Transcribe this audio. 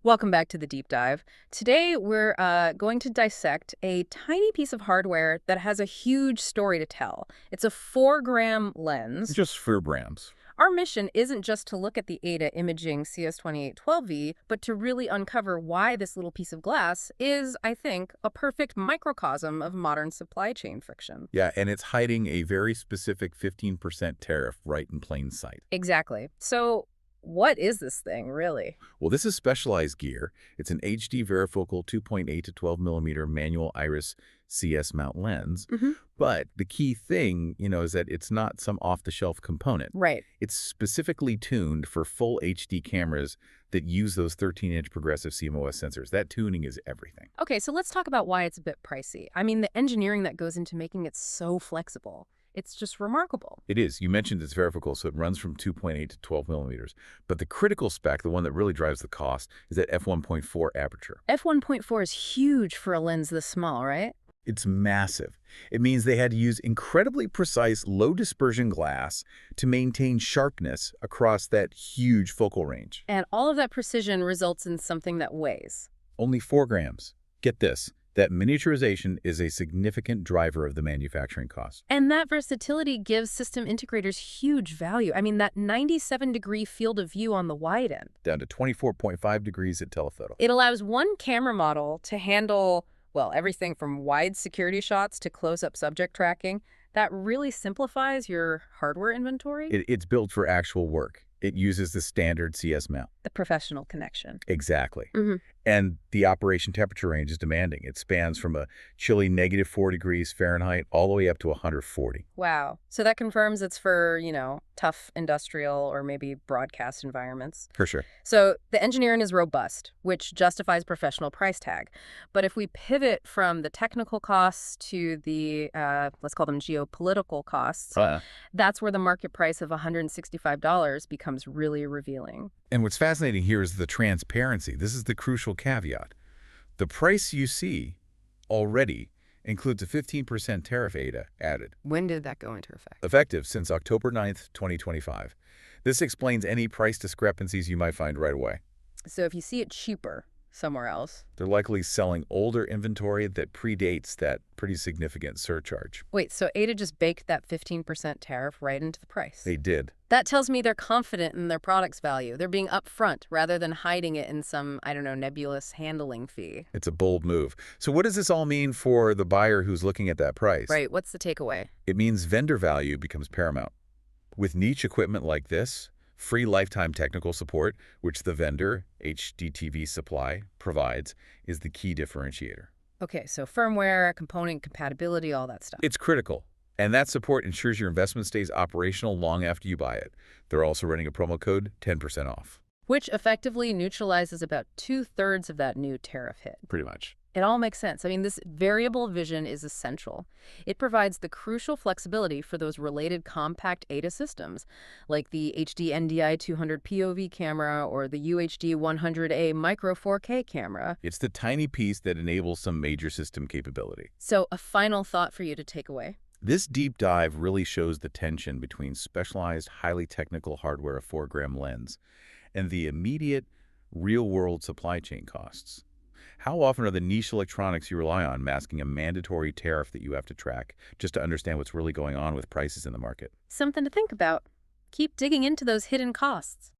Welcome back to the deep dive. Today, we're going to dissect a tiny piece of hardware that has a huge story to tell. It's a 4-gram lens. Just 4 grams. Our mission isn't just to look at the AIDA Imaging CS-2812V, but to really uncover why this little piece of glass is, I think, a perfect microcosm of modern supply chain friction. Yeah, and it's hiding a very specific 15% tariff right in plain sight. Exactly. So what is this thing, really? Well, this is specialized gear. It's an HD Varifocal 2.8 to 12 millimeter manual iris CS mount lens. But the key thing, is that it's not some off-the-shelf component. Right. It's specifically tuned for full HD cameras that use those 13-inch progressive CMOS sensors. That tuning is everything. Okay, so let's talk about why it's a bit pricey. I mean, the engineering that goes into making it so flexible. It's just remarkable. It is. You mentioned it's varifocal, so it runs from 2.8 to 12 millimeters. But the critical spec, the one that really drives the cost, is that f1.4 aperture. F1.4 is huge for a lens this small, right? It's massive. It means they had to use incredibly precise, low-dispersion glass to maintain sharpness across that huge focal range. And all of that precision results in something that weighs. Only 4 grams. Get this. That miniaturization is a significant driver of the manufacturing cost. And that versatility gives system integrators huge value. I mean, that 97-degree field of view on the wide end. Down to 24.5 degrees at telephoto. It allows one camera model to handle, well, everything from wide security shots to close-up subject tracking. That really simplifies your hardware inventory. It's built for actual work. It uses the standard CS mount. The professional connection. Exactly. And the operation temperature range is demanding. It spans from a chilly -4 degrees Fahrenheit all the way up to 140. Wow. So that confirms it's for, tough industrial or maybe broadcast environments. For sure. So the engineering is robust, which justifies professional price tag. But if we pivot from the technical costs to the, let's call them geopolitical costs, that's where the market price of $165 becomes really revealing. And what's fascinating here is the transparency. This is the crucial caveat. The price you see already includes a 15% tariff AIDA added. When did that go into effect? Effective since October 9th, 2025. This explains any price discrepancies you might find right away. So if you see it cheaper somewhere else, They're likely selling older inventory that predates that pretty significant surcharge. wait, so AIDA just baked that 15% tariff right into the price? They did. That tells me they're confident in their product's value. They're being upfront rather than hiding it in some, nebulous handling fee. It's a bold move. So what does this all mean for the buyer who's looking at that price? Right, what's the takeaway? It means vendor value becomes paramount. With niche equipment like this, free lifetime technical support, which the vendor, HDTV Supply, provides, is the key differentiator. Okay, so firmware, component compatibility, all that stuff. It's critical. And that support ensures your investment stays operational long after you buy it. They're also running a promo code, 10% off. Which effectively neutralizes about 2/3 of that new tariff hit. Pretty much. It all makes sense. I mean, this variable vision is essential. It provides the crucial flexibility for those related compact AIDA systems, like the HD-SDI 200 POV camera or the UHD 100A micro 4K camera. It's the tiny piece that enables some major system capability. So a final thought for you to take away. This deep dive really shows the tension between specialized, highly technical hardware, a 4-gram lens, and the immediate, real-world supply chain costs. How often are the niche electronics you rely on masking a mandatory tariff that you have to track just to understand what's really going on with prices in the market? Something to think about. Keep digging into those hidden costs.